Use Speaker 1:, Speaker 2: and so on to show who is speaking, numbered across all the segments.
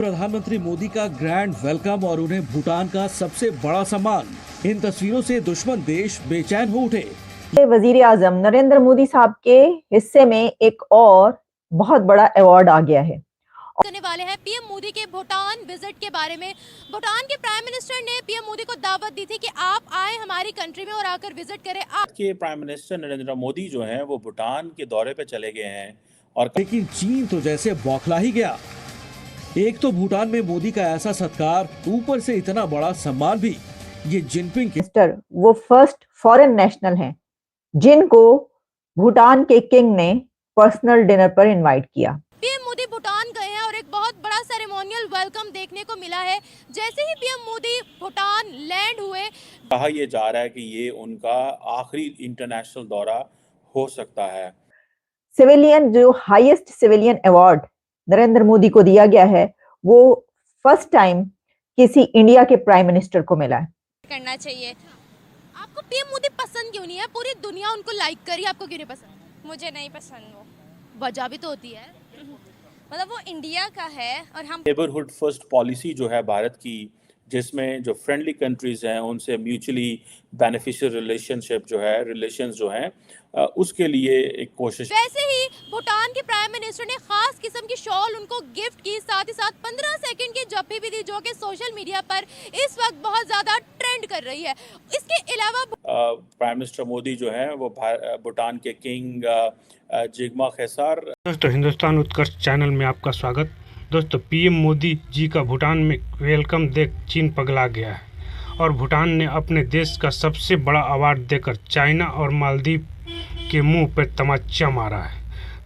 Speaker 1: प्रधानमंत्री मोदी का grand welcome और उन्हें भूटान का सबसे बड़ा सम्मान। इन तस्वीरों से दुश्मन देश बेचैन हो उठे।
Speaker 2: वजीर आजम नरेंद्र मोदी साहब के हिस्से में एक और बहुत बड़ा अवार्ड आ गया है।
Speaker 3: करने वाले हैं पीएम मोदी के भूटान विजिट के बारे में। भूटान के प्राइम मिनिस्टर ने पीएम मोदी को दावत दी थी कि आप आए हमारी कंट्री में और आकर विजिट करें।
Speaker 4: के प्राइम मिनिस्टर नरेंद्र मोदी जो हैं वो भूटान के दौरे पे चले गए हैं और
Speaker 1: लेकिन चीन तो जैसे बौखला ही गया। एक तो भूटान में मोदी का ऐसा सत्कार, ऊपर से इतना बड़ा सम्मान भी। ये जिनपिंग के
Speaker 2: वो फर्स्ट फॉरेन नेशनल हैं जिनको भूटान के किंग ने पर्सनल डिनर पर इनवाइट किया।
Speaker 3: पीएम मोदी भूटान गए हैं और एक बहुत बड़ा सेरेमोनियल वेलकम देखने को मिला है। जैसे ही पीएम मोदी भूटान लैंड हुए,
Speaker 4: कहा यह जा रहा है कि ये उनका आखिरी इंटरनेशनल दौरा हो सकता है।
Speaker 2: सिविलियन जो highest civilian award Narendra Modi को दिया गया है वो फर्स्ट टाइम किसी इंडिया के प्राइम मिनिस्टर को मिला है।
Speaker 3: करना चाहिए। आपको पीएम मोदी पसंद क्यों नहीं है? पूरी दुनिया उनको लाइक करी, आपको क्यों नहीं पसंद?
Speaker 5: मुझे नहीं पसंद वो।
Speaker 3: वजह भी तो होती है,
Speaker 5: मतलब वो इंडिया का है और हम
Speaker 4: नेबरहुड फर्स्ट पॉलिसी जो है भारत की, जिसमें जो फ्रेंडली कंट्रीज हैं उनसे म्यूचुअली बेनिफिशियल रिलेशंस जो हैं उसके लिए एक कोशिश।
Speaker 3: वैसे ही भूटान के प्राइम मिनिस्टर ने खास किस्म की शॉल उनको गिफ्ट की, साथ ही साथ 15 सेकंड की जप्पी भी दी, जो कि सोशल मीडिया पर इस वक्त बहुत ज्यादा ट्रेंड कर रही है। इसके अलावा
Speaker 4: प्राइम मिनिस्टर मोदी जो है वो भूटान के किंग जिग्मा खेसर।
Speaker 6: दोस्तों, हिंदुस्तान उत्कर्ष चैनल में आपका स्वागत। दोस्तों, पीएम मोदी जी का भूटान में वेलकम देख चीन पगला गया है और भूटान ने अपने देश का सबसे बड़ा अवार्ड देकर चाइना और मालदीव के मुंह पर तमाचा मारा है।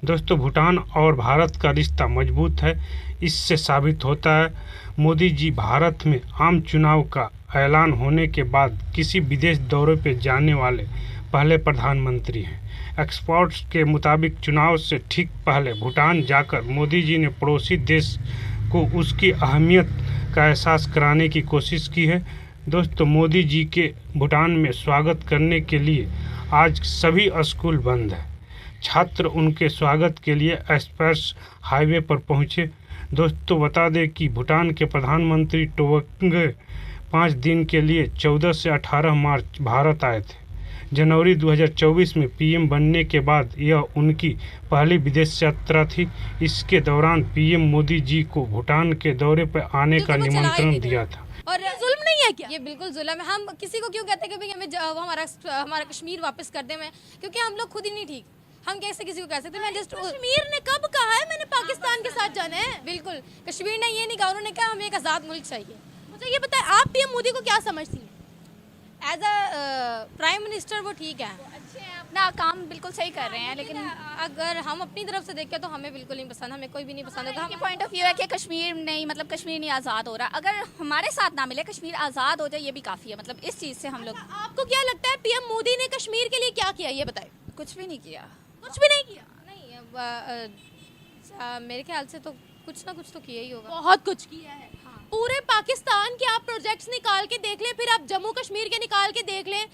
Speaker 6: दोस्तों, भूटान और भारत का रिश्ता मजबूत है। इससे साबित होता है मोदी जी भारत में आम चुनाव का ऐलान होने के बाद किसी विदेश दौरे पर जाने वाले पहले प्रधानमंत्री हैं। एक्सपर्ट्स के मुताबिक चुनाव से ठीक पहले भूटान जाकर मोदी जी ने पड़ोसी देश को उसकी अहमियत का एहसास कराने की कोशिश की है। दोस्तों, मोदी जी के भूटान में स्वागत करने के लिए आज सभी स्कूल बंद है। छात्र उनके स्वागत के लिए एक्सप्रेस हाईवे पर पहुंचे। दोस्तों, बता दें कि भूटान के प्रधानमंत्री टोबगे 5 दिन के लिए 14 से 18 मार्च भारत आए थे। जनवरी 2024 में पीएम बनने के बाद यह उनकी पहली विदेश यात्रा थी। इसके दौरान पीएम मोदी जी को भूटान के दौरे पर आने का निमंत्रण दिया था।
Speaker 3: और जुल्म नहीं है क्या?
Speaker 5: ये बिल्कुल जुल्म है। हम किसी को क्यों कहते हैं कि भाई हमें हमारा कश्मीर वापस कर दे, क्योंकि हम लोग खुद ही नहीं ठीक। हम कैसे किसी को कह सकते हैं? मैं जस्ट
Speaker 3: कश्मीर ने कब कहा है मैंने पाकिस्तान के साथ जाना है?
Speaker 5: बिल्कुल, कश्मीर ने ये नहीं कहा, उन्होंने कहा हमें एक आज़ाद मुल्क चाहिए।
Speaker 3: मुझे ये बताएं, आप पीएम मोदी को क्या समझती हैं?
Speaker 5: एज अ प्राइम मिनिस्टर वो ठीक है, अच्छे हैं, अपना काम बिल्कुल सही कर रहे हैं, लेकिन अगर हम अपनी तरफ से देखें तो हमें बिल्कुल नहीं पसंद, हमें कोई भी नहीं पसंद। हमारा पॉइंट ऑफ व्यू है कि कश्मीर नहीं, मतलब कश्मीर नहीं आज़ाद हो रहा। अगर हमारे साथ ना मिले, कश्मीर आज़ाद हो जाए, ये भी काफ़ी है। मतलब इस चीज़ से हम लोग।
Speaker 3: आपको क्या लगता है पीएम मोदी ने कश्मीर के लिए क्या किया, ये बताएं।
Speaker 5: कुछ भी नहीं किया।
Speaker 3: कुछ भी नहीं किया?
Speaker 5: नहीं, मेरे ख्याल से तो कुछ ना कुछ तो किया ही होगा।
Speaker 3: बहुत कुछ किया है। पूरे पाकिस्तान के आप प्रोजेक्ट्स निकाल के देख लें, फिर आप जम्मू कश्मीर के निकाल के देख लें,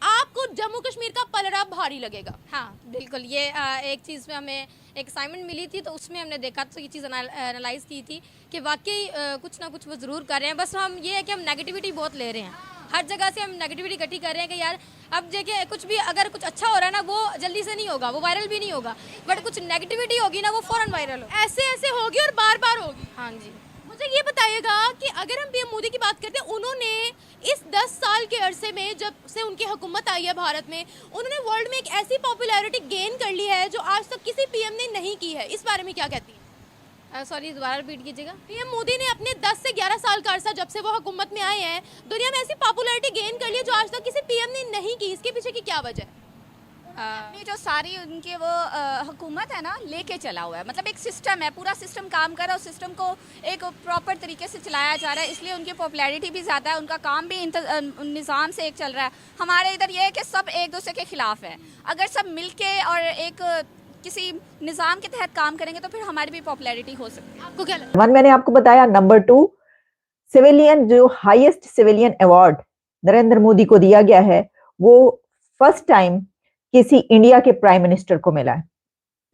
Speaker 3: आपको जम्मू कश्मीर का पलड़ा भारी लगेगा।
Speaker 5: हाँ बिल्कुल। ये एक चीज़ में हमें एक असाइनमेंट मिली थी, तो उसमें हमने देखा, तो ये चीज़ एनालाइज की थी कि वाकई कुछ ना कुछ वो ज़रूर कर रहे हैं। बस हम ये है कि हम नेगेटिविटी बहुत ले रहे हैं, हर जगह से हम नेगेटिविटी इकट्ठी कर रहे हैं कि यार अब देखिए कुछ भी अगर कुछ अच्छा हो रहा है ना, वो जल्दी से नहीं होगा, वो वायरल भी नहीं होगा, बट कुछ नेगेटिविटी होगी ना, वो फ़ौरन वायरल हो।
Speaker 3: ऐसे होगी और बार बार होगी।
Speaker 5: हाँ जी।
Speaker 3: मुझे ये बताइएगा कि अगर हम पीएम मोदी की बात करते हैं, उन्होंने इस 10 साल के अरसे में जब से उनकी हुकूमत आई है भारत में, उन्होंने वर्ल्ड में एक ऐसी पॉपुलैरिटी गेन कर ली है जो आज तक किसी पीएम ने नहीं की है। इस बारे में क्या कहती है?
Speaker 5: सॉरी, दोबारा रिपीट कीजिएगा।
Speaker 3: पीएम मोदी ने अपने 10 से 11 साल का अरसा जब से वो हुकूमत में आए हैं, दुनिया में ऐसी पॉपुलैरिटी गेन कर ली है जो आज तक किसी पीएम ने नहीं की। इसके पीछे की क्या वजह है?
Speaker 5: अपनी जो सारी उनके वो हुकूमत है ना, लेके चला हुआ है। मतलब एक सिस्टम है, पूरा सिस्टम काम कर रहा है, उस सिस्टम को एक प्रॉपर तरीके से चलाया जा रहा है, इसलिए उनकी पॉपुलैरिटी भी ज़्यादा है, उनका काम भी निज़ाम से एक चल रहा है। हमारे इधर ये है कि सब एक दूसरे के खिलाफ है। अगर सब मिलके और एक किसी निज़ाम के तहत काम करेंगे तो फिर हमारी भी पॉपुलैरिटी हो सकती है।
Speaker 3: आपको क्या लगता है?
Speaker 2: मैंने आपको बताया। नंबर 2, सिविलियन जो highest civilian award Narendra Modi को दिया गया है वो फर्स्ट टाइम किसी इंडिया के प्राइम मिनिस्टर को मिला है।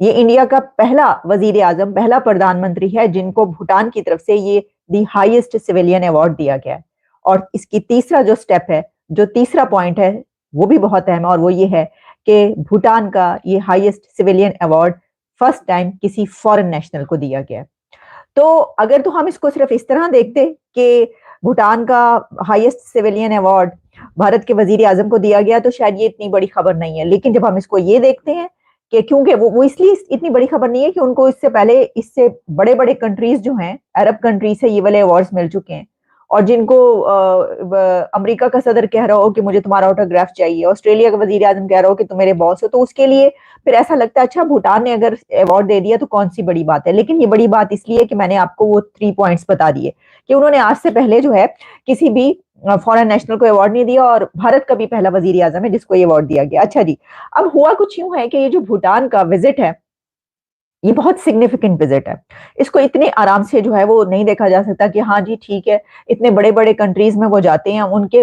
Speaker 2: ये इंडिया का पहला वजीर आजम, पहला प्रधानमंत्री है जिनको भूटान की तरफ से ये द हाईएस्ट सिविलियन अवार्ड दिया गया है। और इसकी तीसरा जो स्टेप है, जो तीसरा पॉइंट है, वो भी बहुत अहम है, और वो ये है कि भूटान का ये highest civilian award first time किसी फॉरेन नेशनल को दिया गया है। तो अगर तो हम इसको सिर्फ इस तरह देखते कि भूटान का हाईएस्ट सिविलियन अवार्ड भारत के वजीर आजम को दिया गया तो शायद ये इतनी बड़ी खबर नहीं है, लेकिन जब हम इसको ये देखते हैं कि क्योंकि वो इसलिए इतनी बड़ी खबर नहीं है कि उनको इससे पहले इससे बड़े बड़े कंट्रीज जो हैं, अरब कंट्रीज से ये वाले अवार्ड्स मिल चुके हैं, और जिनको अमेरिका का सदर कह रहा हो कि मुझे तुम्हारा ऑटोग्राफ चाहिए, ऑस्ट्रेलिया का वजीर आजम कह रहा हो कि तुम मेरे बॉस हो, तो उसके लिए फिर ऐसा लगता है अच्छा भूटान ने अगर अवार्ड दे दिया तो कौन सी बड़ी बात है। लेकिन ये बड़ी बात इसलिए कि मैंने आपको वो 3 पॉइंट्स बता दिए कि उन्होंने आज से पहले जो है किसी भी फॉरेन नेशनल को अवार्ड नहीं दिया, और भारत का भी पहला वजीर आजम है जिसको ये अवार्ड दिया गया। अच्छा जी, अब हुआ कुछ यूं है कि ये जो भूटान का विजिट है ये बहुत सिग्निफिकेंट विजिट है। इसको इतने आराम से जो है वो नहीं देखा जा सकता कि हाँ जी ठीक है, इतने बड़े बड़े कंट्रीज में वो जाते हैं, उनके